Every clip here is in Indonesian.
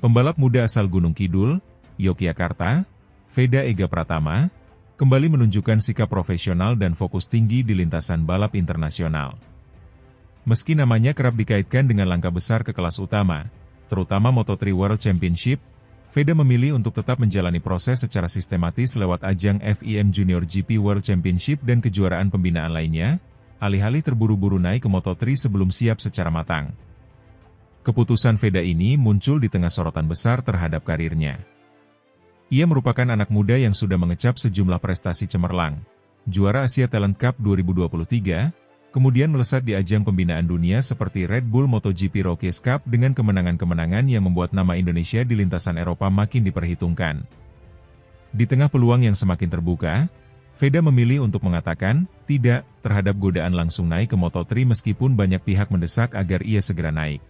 Pembalap muda asal Gunung Kidul, Yogyakarta, Veda Ega Pratama, kembali menunjukkan sikap profesional dan fokus tinggi di lintasan balap internasional. Meski namanya kerap dikaitkan dengan langkah besar ke kelas utama, terutama Moto3 World Championship, Veda memilih untuk tetap menjalani proses secara sistematis lewat ajang FIM Junior GP World Championship dan kejuaraan pembinaan lainnya, alih-alih terburu-buru naik ke Moto3 sebelum siap secara matang. Keputusan Veda ini muncul di tengah sorotan besar terhadap karirnya. Ia merupakan anak muda yang sudah mengecap sejumlah prestasi cemerlang, juara Asia Talent Cup 2023, kemudian melesat di ajang pembinaan dunia seperti Red Bull MotoGP Rookies Cup dengan kemenangan-kemenangan yang membuat nama Indonesia di lintasan Eropa makin diperhitungkan. Di tengah peluang yang semakin terbuka, Veda memilih untuk mengatakan tidak terhadap godaan langsung naik ke Moto3 meskipun banyak pihak mendesak agar ia segera naik.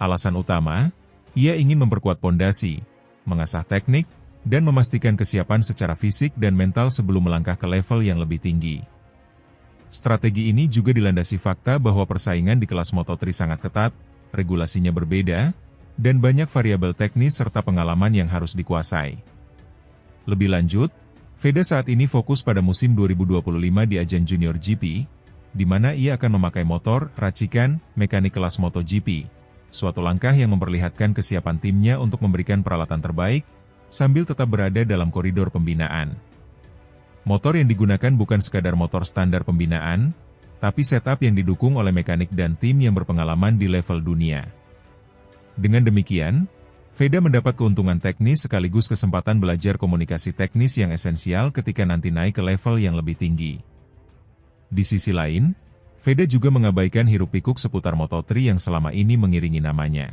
Alasan utama, ia ingin memperkuat pondasi, mengasah teknik, dan memastikan kesiapan secara fisik dan mental sebelum melangkah ke level yang lebih tinggi. Strategi ini juga dilandasi fakta bahwa persaingan di kelas Moto3 sangat ketat, regulasinya berbeda, dan banyak variabel teknis serta pengalaman yang harus dikuasai. Lebih lanjut, Veda saat ini fokus pada musim 2025 di ajang Junior GP, di mana ia akan memakai motor racikan mekanik kelas MotoGP. Suatu langkah yang memperlihatkan kesiapan timnya untuk memberikan peralatan terbaik, sambil tetap berada dalam koridor pembinaan. Motor yang digunakan bukan sekadar motor standar pembinaan, tapi setup yang didukung oleh mekanik dan tim yang berpengalaman di level dunia. Dengan demikian, Veda mendapat keuntungan teknis sekaligus kesempatan belajar komunikasi teknis yang esensial ketika nanti naik ke level yang lebih tinggi. Di sisi lain, Veda juga mengabaikan hiruk-pikuk seputar Moto3 yang selama ini mengiringi namanya.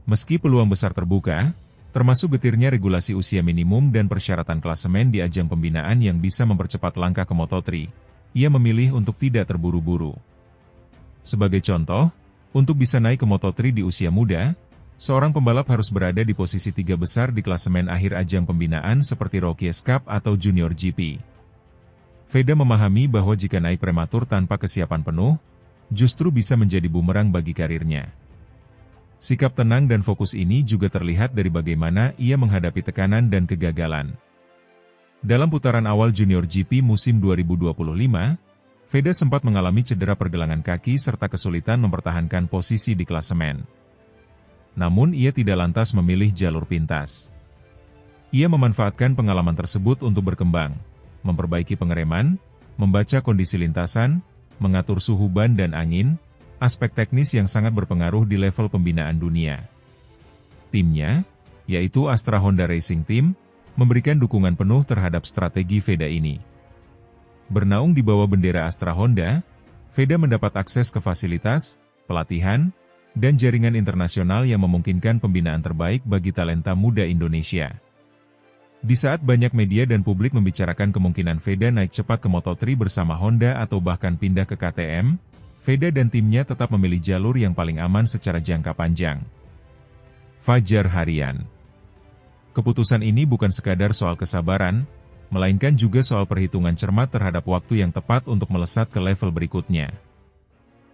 Meski peluang besar terbuka, termasuk getirnya regulasi usia minimum dan persyaratan klasemen di ajang pembinaan yang bisa mempercepat langkah ke Moto3, ia memilih untuk tidak terburu-buru. Sebagai contoh, untuk bisa naik ke Moto3 di usia muda, seorang pembalap harus berada di posisi 3 besar di klasemen akhir ajang pembinaan seperti Rookies Cup atau Junior GP. Veda memahami bahwa jika naik prematur tanpa kesiapan penuh, justru bisa menjadi bumerang bagi karirnya. Sikap tenang dan fokus ini juga terlihat dari bagaimana ia menghadapi tekanan dan kegagalan. Dalam putaran awal Junior GP musim 2025, Veda sempat mengalami cedera pergelangan kaki serta kesulitan mempertahankan posisi di klasemen. Namun ia tidak lantas memilih jalur pintas. Ia memanfaatkan pengalaman tersebut untuk berkembang, memperbaiki pengereman, membaca kondisi lintasan, mengatur suhu ban dan angin, aspek teknis yang sangat berpengaruh di level pembinaan dunia. Timnya, yaitu Astra Honda Racing Team, memberikan dukungan penuh terhadap strategi Veda ini. Bernaung di bawah bendera Astra Honda, Veda mendapat akses ke fasilitas, pelatihan, dan jaringan internasional yang memungkinkan pembinaan terbaik bagi talenta muda Indonesia. Di saat banyak media dan publik membicarakan kemungkinan Veda naik cepat ke Moto3 bersama Honda atau bahkan pindah ke KTM, Veda dan timnya tetap memilih jalur yang paling aman secara jangka panjang. Fajar Harian. Keputusan ini bukan sekadar soal kesabaran, melainkan juga soal perhitungan cermat terhadap waktu yang tepat untuk melesat ke level berikutnya.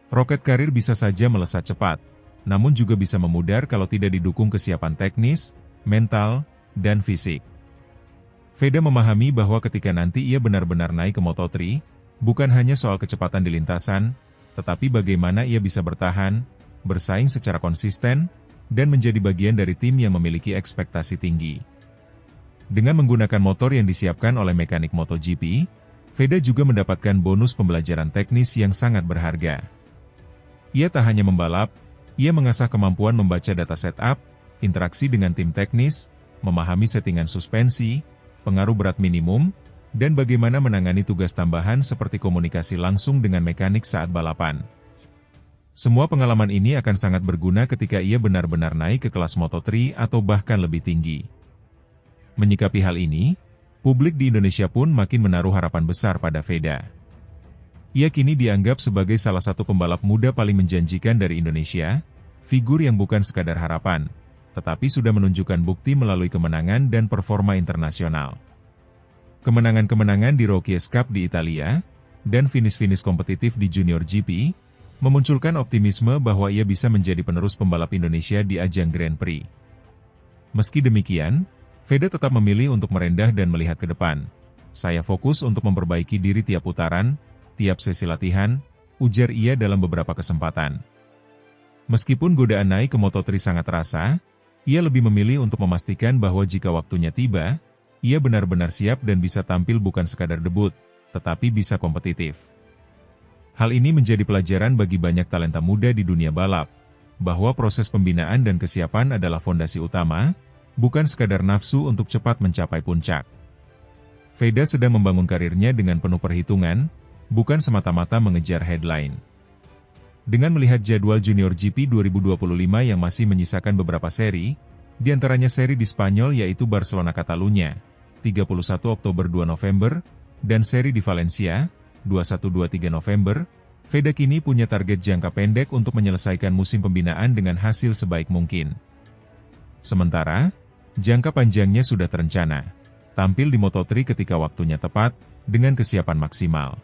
Roket karir bisa saja melesat cepat, namun juga bisa memudar kalau tidak didukung kesiapan teknis, mental, dan fisik. Veda memahami bahwa ketika nanti ia benar-benar naik ke Moto3, bukan hanya soal kecepatan di lintasan, tetapi bagaimana ia bisa bertahan, bersaing secara konsisten, dan menjadi bagian dari tim yang memiliki ekspektasi tinggi. Dengan menggunakan motor yang disiapkan oleh mekanik MotoGP, Veda juga mendapatkan bonus pembelajaran teknis yang sangat berharga. Ia tak hanya membalap, ia mengasah kemampuan membaca data setup, interaksi dengan tim teknis, memahami settingan suspensi, pengaruh berat minimum, dan bagaimana menangani tugas tambahan seperti komunikasi langsung dengan mekanik saat balapan. Semua pengalaman ini akan sangat berguna ketika ia benar-benar naik ke kelas Moto3 atau bahkan lebih tinggi. Menyikapi hal ini, publik di Indonesia pun makin menaruh harapan besar pada Veda. Ia kini dianggap sebagai salah satu pembalap muda paling menjanjikan dari Indonesia, figur yang bukan sekadar harapan, tetapi sudah menunjukkan bukti melalui kemenangan dan performa internasional. Kemenangan-kemenangan di Rookies Cup di Italia, dan finish-finish kompetitif di Junior GP, memunculkan optimisme bahwa ia bisa menjadi penerus pembalap Indonesia di ajang Grand Prix. Meski demikian, Veda tetap memilih untuk merendah dan melihat ke depan. "Saya fokus untuk memperbaiki diri tiap putaran, tiap sesi latihan," ujar ia dalam beberapa kesempatan. Meskipun godaan naik ke Moto3 sangat terasa, ia lebih memilih untuk memastikan bahwa jika waktunya tiba, ia benar-benar siap dan bisa tampil bukan sekadar debut, tetapi bisa kompetitif. Hal ini menjadi pelajaran bagi banyak talenta muda di dunia balap, bahwa proses pembinaan dan kesiapan adalah fondasi utama, bukan sekadar nafsu untuk cepat mencapai puncak. Veda sedang membangun karirnya dengan penuh perhitungan, bukan semata-mata mengejar headline. Dengan melihat jadwal Junior GP 2025 yang masih menyisakan beberapa seri, di antaranya seri di Spanyol yaitu Barcelona-Catalunya, 31 Oktober 2 November, dan seri di Valencia, 21-23 November, Veda kini punya target jangka pendek untuk menyelesaikan musim pembinaan dengan hasil sebaik mungkin. Sementara, jangka panjangnya sudah terencana, tampil di Moto3 ketika waktunya tepat, dengan kesiapan maksimal.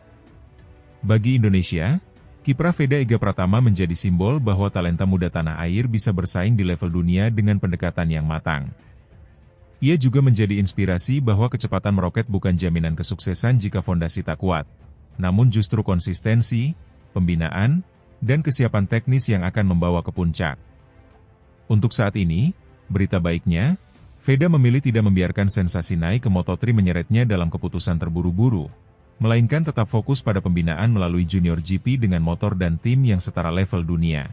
Bagi Indonesia, kiprah Veda Ega Pratama menjadi simbol bahwa talenta muda tanah air bisa bersaing di level dunia dengan pendekatan yang matang. Ia juga menjadi inspirasi bahwa kecepatan meroket bukan jaminan kesuksesan jika fondasi tak kuat, namun justru konsistensi, pembinaan, dan kesiapan teknis yang akan membawa ke puncak. Untuk saat ini, berita baiknya, Veda memilih tidak membiarkan sensasi naik ke Moto3 menyeretnya dalam keputusan terburu-buru, melainkan tetap fokus pada pembinaan melalui Junior GP dengan motor dan tim yang setara level dunia.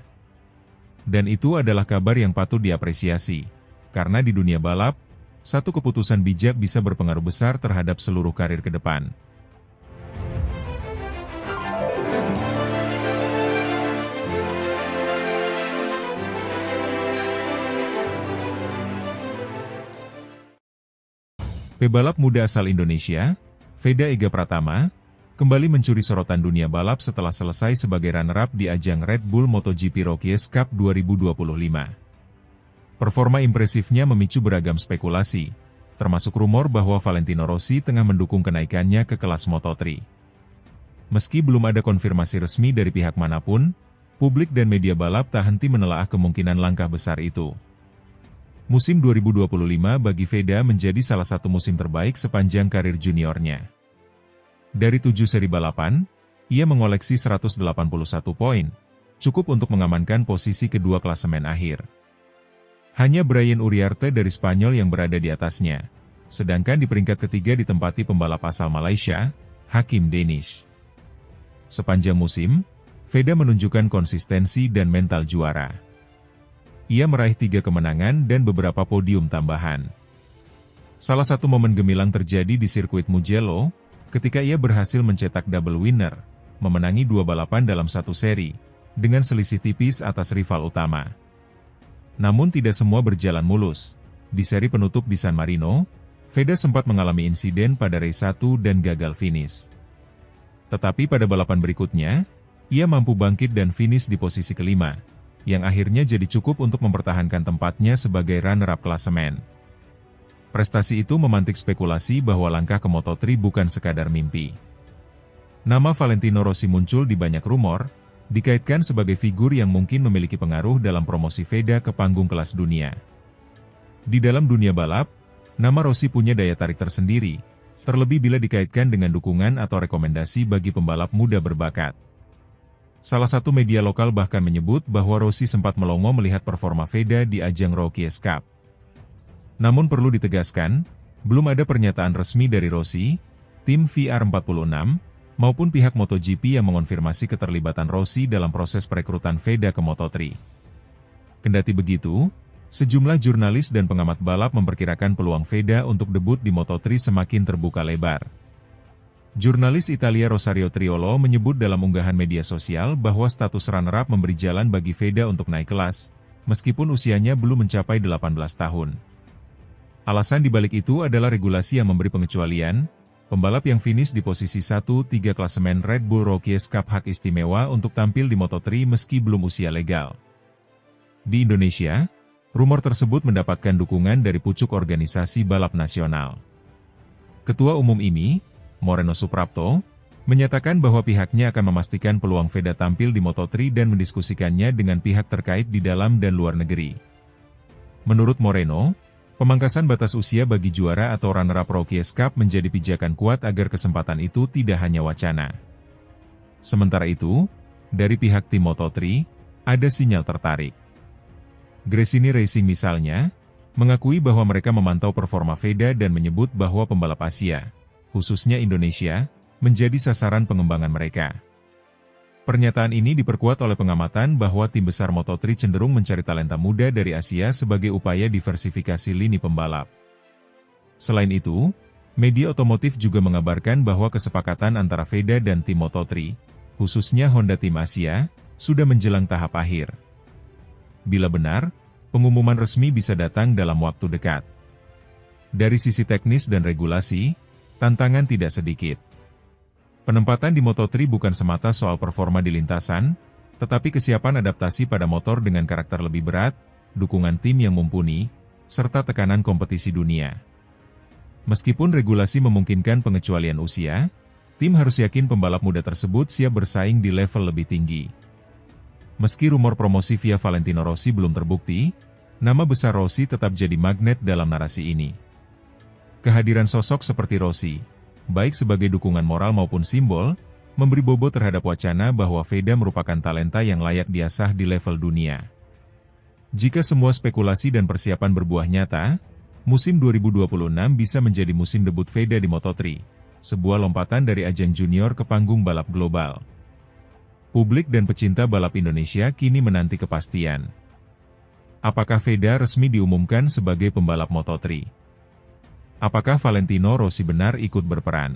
Dan itu adalah kabar yang patut diapresiasi, karena di dunia balap, satu keputusan bijak bisa berpengaruh besar terhadap seluruh karir ke depan. Pebalap muda asal Indonesia, Veda Ega Pratama, kembali mencuri sorotan dunia balap setelah selesai sebagai runner-up di ajang Red Bull MotoGP Rookies Cup 2025. Performa impresifnya memicu beragam spekulasi, termasuk rumor bahwa Valentino Rossi tengah mendukung kenaikannya ke kelas Moto3. Meski belum ada konfirmasi resmi dari pihak manapun, publik dan media balap tak henti menelaah kemungkinan langkah besar itu. Musim 2025 bagi Veda menjadi salah satu musim terbaik sepanjang karir juniornya. Dari 7 seri balapan, ia mengoleksi 181 poin, cukup untuk mengamankan posisi kedua klasemen akhir. Hanya Brian Uriarte dari Spanyol yang berada di atasnya, sedangkan di peringkat ketiga ditempati pembalap asal Malaysia, Hakim Danish. Sepanjang musim, Veda menunjukkan konsistensi dan mental juara. Ia meraih 3 kemenangan dan beberapa podium tambahan. Salah satu momen gemilang terjadi di sirkuit Mugello, ketika ia berhasil mencetak double winner, memenangi 2 balapan dalam satu seri, dengan selisih tipis atas rival utama. Namun tidak semua berjalan mulus. Di seri penutup di San Marino, Veda sempat mengalami insiden pada race 1 dan gagal finish. Tetapi pada balapan berikutnya, ia mampu bangkit dan finish di posisi kelima, yang akhirnya jadi cukup untuk mempertahankan tempatnya sebagai runner-up klasemen. Prestasi itu memantik spekulasi bahwa langkah ke Moto3 bukan sekadar mimpi. Nama Valentino Rossi muncul di banyak rumor, dikaitkan sebagai figur yang mungkin memiliki pengaruh dalam promosi Veda ke panggung kelas dunia. Di dalam dunia balap, nama Rossi punya daya tarik tersendiri, terlebih bila dikaitkan dengan dukungan atau rekomendasi bagi pembalap muda berbakat. Salah satu media lokal bahkan menyebut bahwa Rossi sempat melongo melihat performa Veda di ajang Rookies Cup. Namun perlu ditegaskan, belum ada pernyataan resmi dari Rossi, tim VR46, maupun pihak MotoGP yang mengonfirmasi keterlibatan Rossi dalam proses perekrutan Veda ke Moto3. Kendati begitu, sejumlah jurnalis dan pengamat balap memperkirakan peluang Veda untuk debut di Moto3 semakin terbuka lebar. Jurnalis Italia Rosario Triolo menyebut dalam unggahan media sosial bahwa status runner-up memberi jalan bagi Veda untuk naik kelas, meskipun usianya belum mencapai 18 tahun. Alasan dibalik itu adalah regulasi yang memberi pengecualian, pembalap yang finish di posisi 1-3 klasemen Red Bull Rookies Cup hak istimewa untuk tampil di Moto3 meski belum usia legal. Di Indonesia, rumor tersebut mendapatkan dukungan dari pucuk organisasi balap nasional. Ketua Umum IMI, Moreno Suprapto, menyatakan bahwa pihaknya akan memastikan peluang Veda tampil di Moto3 dan mendiskusikannya dengan pihak terkait di dalam dan luar negeri. Menurut Moreno, pemangkasan batas usia bagi juara atau runner-up Rookies Cup menjadi pijakan kuat agar kesempatan itu tidak hanya wacana. Sementara itu, dari pihak tim Moto3, ada sinyal tertarik. Gresini Racing misalnya, mengakui bahwa mereka memantau performa Veda dan menyebut bahwa pembalap Asia, khususnya Indonesia, menjadi sasaran pengembangan mereka. Pernyataan ini diperkuat oleh pengamatan bahwa tim besar Moto3 cenderung mencari talenta muda dari Asia sebagai upaya diversifikasi lini pembalap. Selain itu, media otomotif juga mengabarkan bahwa kesepakatan antara Veda dan tim Moto3, khususnya Honda Tim Asia, sudah menjelang tahap akhir. Bila benar, pengumuman resmi bisa datang dalam waktu dekat. Dari sisi teknis dan regulasi, tantangan tidak sedikit. Penempatan di Moto3 bukan semata soal performa di lintasan, tetapi kesiapan adaptasi pada motor dengan karakter lebih berat, dukungan tim yang mumpuni, serta tekanan kompetisi dunia. Meskipun regulasi memungkinkan pengecualian usia, tim harus yakin pembalap muda tersebut siap bersaing di level lebih tinggi. Meski rumor promosi via Valentino Rossi belum terbukti, nama besar Rossi tetap jadi magnet dalam narasi ini. Kehadiran sosok seperti Rossi, baik sebagai dukungan moral maupun simbol, memberi bobot terhadap wacana bahwa Veda merupakan talenta yang layak diasah di level dunia. Jika semua spekulasi dan persiapan berbuah nyata, musim 2026 bisa menjadi musim debut Veda di Moto3, sebuah lompatan dari ajang junior ke panggung balap global. Publik dan pecinta balap Indonesia kini menanti kepastian. Apakah Veda resmi diumumkan sebagai pembalap Moto3? Apakah Valentino Rossi benar ikut berperan?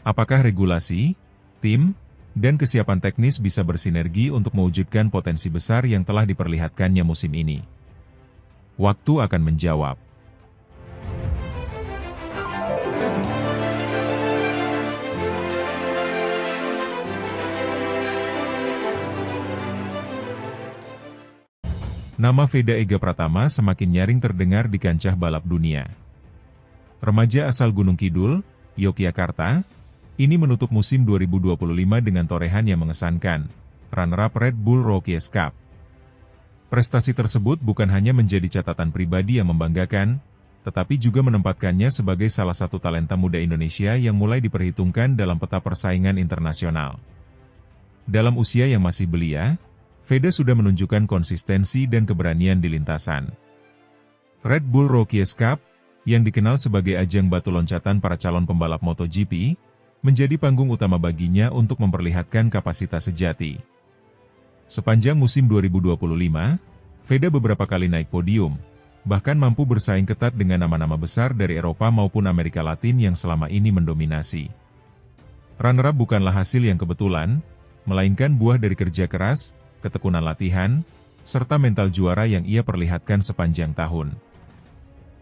Apakah regulasi, tim, dan kesiapan teknis bisa bersinergi untuk mewujudkan potensi besar yang telah diperlihatkannya musim ini? Waktu akan menjawab. Nama Veda Ega Pratama semakin nyaring terdengar di kancah balap dunia. Remaja asal Gunung Kidul, Yogyakarta, ini menutup musim 2025 dengan torehan yang mengesankan, runner-up Red Bull Rookies Cup. Prestasi tersebut bukan hanya menjadi catatan pribadi yang membanggakan, tetapi juga menempatkannya sebagai salah satu talenta muda Indonesia yang mulai diperhitungkan dalam peta persaingan internasional. Dalam usia yang masih belia, Veda sudah menunjukkan konsistensi dan keberanian di lintasan. Red Bull Rookies Cup, yang dikenal sebagai ajang batu loncatan para calon pembalap MotoGP, menjadi panggung utama baginya untuk memperlihatkan kapasitas sejati. Sepanjang musim 2025, Veda beberapa kali naik podium, bahkan mampu bersaing ketat dengan nama-nama besar dari Eropa maupun Amerika Latin yang selama ini mendominasi. Runner-up bukanlah hasil yang kebetulan, melainkan buah dari kerja keras, ketekunan latihan, serta mental juara yang ia perlihatkan sepanjang tahun.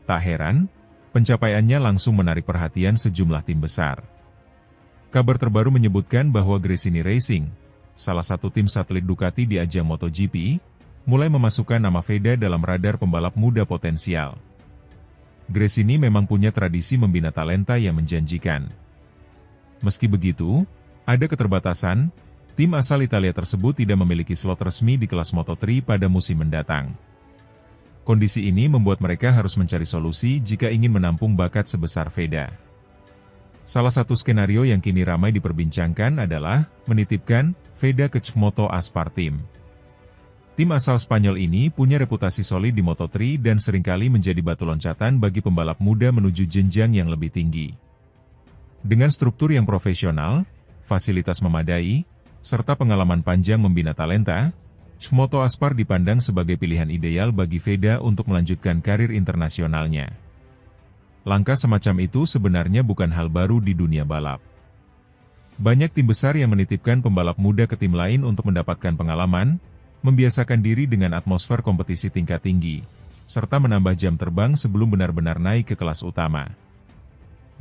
Tak heran, pencapaiannya langsung menarik perhatian sejumlah tim besar. Kabar terbaru menyebutkan bahwa Gresini Racing, salah satu tim satelit Ducati di ajang MotoGP, mulai memasukkan nama Veda dalam radar pembalap muda potensial. Gresini memang punya tradisi membina talenta yang menjanjikan. Meski begitu, ada keterbatasan, tim asal Italia tersebut tidak memiliki slot resmi di kelas Moto3 pada musim mendatang. Kondisi ini membuat mereka harus mencari solusi jika ingin menampung bakat sebesar Veda. Salah satu skenario yang kini ramai diperbincangkan adalah menitipkan Veda ke Moto Aspar Team. Tim asal Spanyol ini punya reputasi solid di Moto3 dan seringkali menjadi batu loncatan bagi pembalap muda menuju jenjang yang lebih tinggi. Dengan struktur yang profesional, fasilitas memadai, serta pengalaman panjang membina talenta, Moto Aspar dipandang sebagai pilihan ideal bagi Veda untuk melanjutkan karir internasionalnya. Langkah semacam itu sebenarnya bukan hal baru di dunia balap. Banyak tim besar yang menitipkan pembalap muda ke tim lain untuk mendapatkan pengalaman, membiasakan diri dengan atmosfer kompetisi tingkat tinggi, serta menambah jam terbang sebelum benar-benar naik ke kelas utama.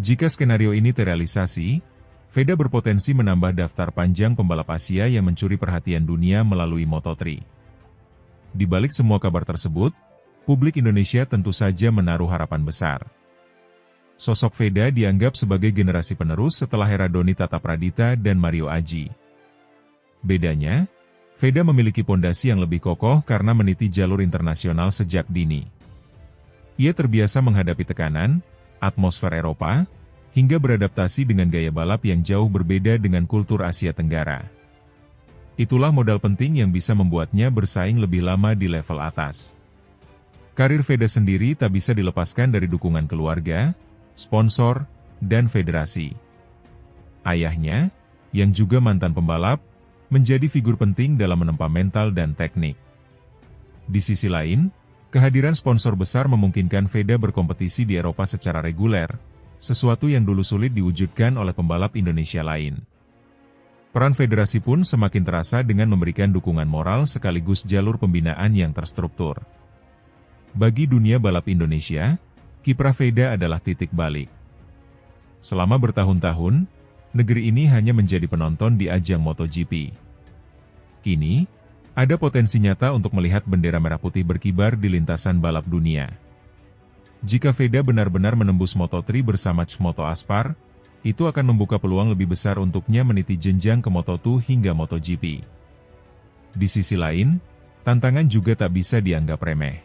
Jika skenario ini terrealisasi, Veda berpotensi menambah daftar panjang pembalap Asia yang mencuri perhatian dunia melalui Moto3. Di balik semua kabar tersebut, publik Indonesia tentu saja menaruh harapan besar. Sosok Veda dianggap sebagai generasi penerus setelah era Doni Tatapradita dan Mario Aji. Bedanya, Veda memiliki pondasi yang lebih kokoh karena meniti jalur internasional sejak dini. Ia terbiasa menghadapi tekanan, atmosfer Eropa, hingga beradaptasi dengan gaya balap yang jauh berbeda dengan kultur Asia Tenggara. Itulah modal penting yang bisa membuatnya bersaing lebih lama di level atas. Karir Veda sendiri tak bisa dilepaskan dari dukungan keluarga, sponsor, dan federasi. Ayahnya, yang juga mantan pembalap, menjadi figur penting dalam menempa mental dan teknik. Di sisi lain, kehadiran sponsor besar memungkinkan Veda berkompetisi di Eropa secara reguler, sesuatu yang dulu sulit diwujudkan oleh pembalap Indonesia lain. Peran federasi pun semakin terasa dengan memberikan dukungan moral sekaligus jalur pembinaan yang terstruktur. Bagi dunia balap Indonesia, kiprah Veda adalah titik balik. Selama bertahun-tahun, negeri ini hanya menjadi penonton di ajang MotoGP. Kini, ada potensi nyata untuk melihat bendera merah putih berkibar di lintasan balap dunia. Jika Veda benar-benar menembus Moto3 bersama Moto Aspar, itu akan membuka peluang lebih besar untuknya meniti jenjang ke Moto2 hingga MotoGP. Di sisi lain, tantangan juga tak bisa dianggap remeh.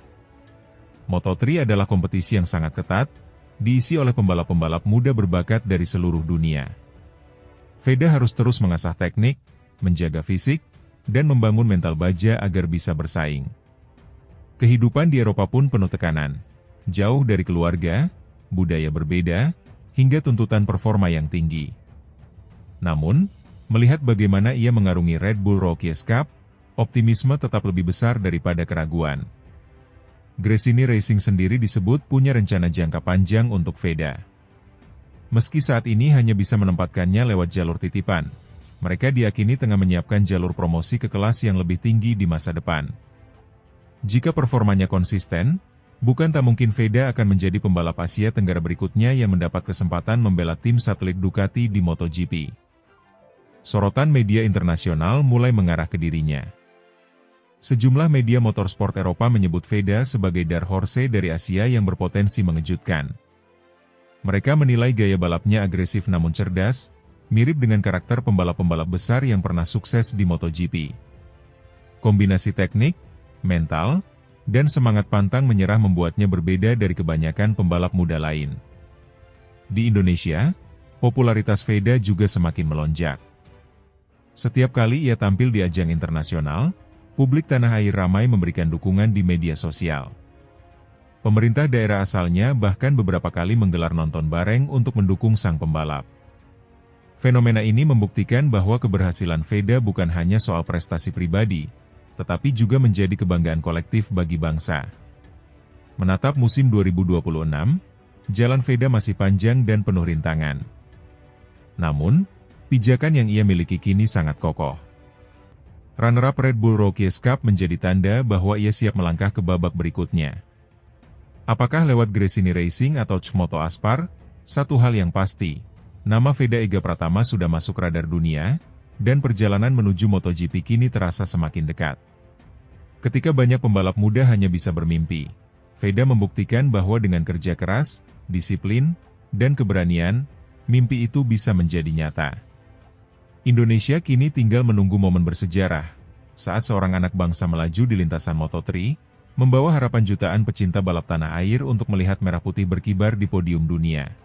Moto3 adalah kompetisi yang sangat ketat, diisi oleh pembalap-pembalap muda berbakat dari seluruh dunia. Veda harus terus mengasah teknik, menjaga fisik, dan membangun mental baja agar bisa bersaing. Kehidupan di Eropa pun penuh tekanan, jauh dari keluarga, budaya berbeda, hingga tuntutan performa yang tinggi. Namun, melihat bagaimana ia mengarungi Red Bull Rookies Cup, optimisme tetap lebih besar daripada keraguan. Gresini Racing sendiri disebut punya rencana jangka panjang untuk Veda. Meski saat ini hanya bisa menempatkannya lewat jalur titipan, mereka diyakini tengah menyiapkan jalur promosi ke kelas yang lebih tinggi di masa depan. Jika performanya konsisten, bukan tak mungkin Veda akan menjadi pembalap Asia Tenggara berikutnya yang mendapat kesempatan membela tim satelit Ducati di MotoGP. Sorotan media internasional mulai mengarah ke dirinya. Sejumlah media motorsport Eropa menyebut Veda sebagai dark horse dari Asia yang berpotensi mengejutkan. Mereka menilai gaya balapnya agresif namun cerdas, mirip dengan karakter pembalap-pembalap besar yang pernah sukses di MotoGP. Kombinasi teknik, mental, dan semangat pantang menyerah membuatnya berbeda dari kebanyakan pembalap muda lain. Di Indonesia, popularitas Veda juga semakin melonjak. Setiap kali ia tampil di ajang internasional, publik tanah air ramai memberikan dukungan di media sosial. Pemerintah daerah asalnya bahkan beberapa kali menggelar nonton bareng untuk mendukung sang pembalap. Fenomena ini membuktikan bahwa keberhasilan Veda bukan hanya soal prestasi pribadi, tetapi juga menjadi kebanggaan kolektif bagi bangsa. Menatap musim 2026, jalan Veda masih panjang dan penuh rintangan. Namun, pijakan yang ia miliki kini sangat kokoh. Runner-up Red Bull Rookies Cup menjadi tanda bahwa ia siap melangkah ke babak berikutnya. Apakah lewat Gresini Racing atau Moto Aspar? Satu hal yang pasti, nama Veda Ega Pratama sudah masuk radar dunia, dan perjalanan menuju MotoGP kini terasa semakin dekat. Ketika banyak pembalap muda hanya bisa bermimpi, Veda membuktikan bahwa dengan kerja keras, disiplin, dan keberanian, mimpi itu bisa menjadi nyata. Indonesia kini tinggal menunggu momen bersejarah, saat seorang anak bangsa melaju di lintasan Moto3, membawa harapan jutaan pecinta balap tanah air untuk melihat merah putih berkibar di podium dunia.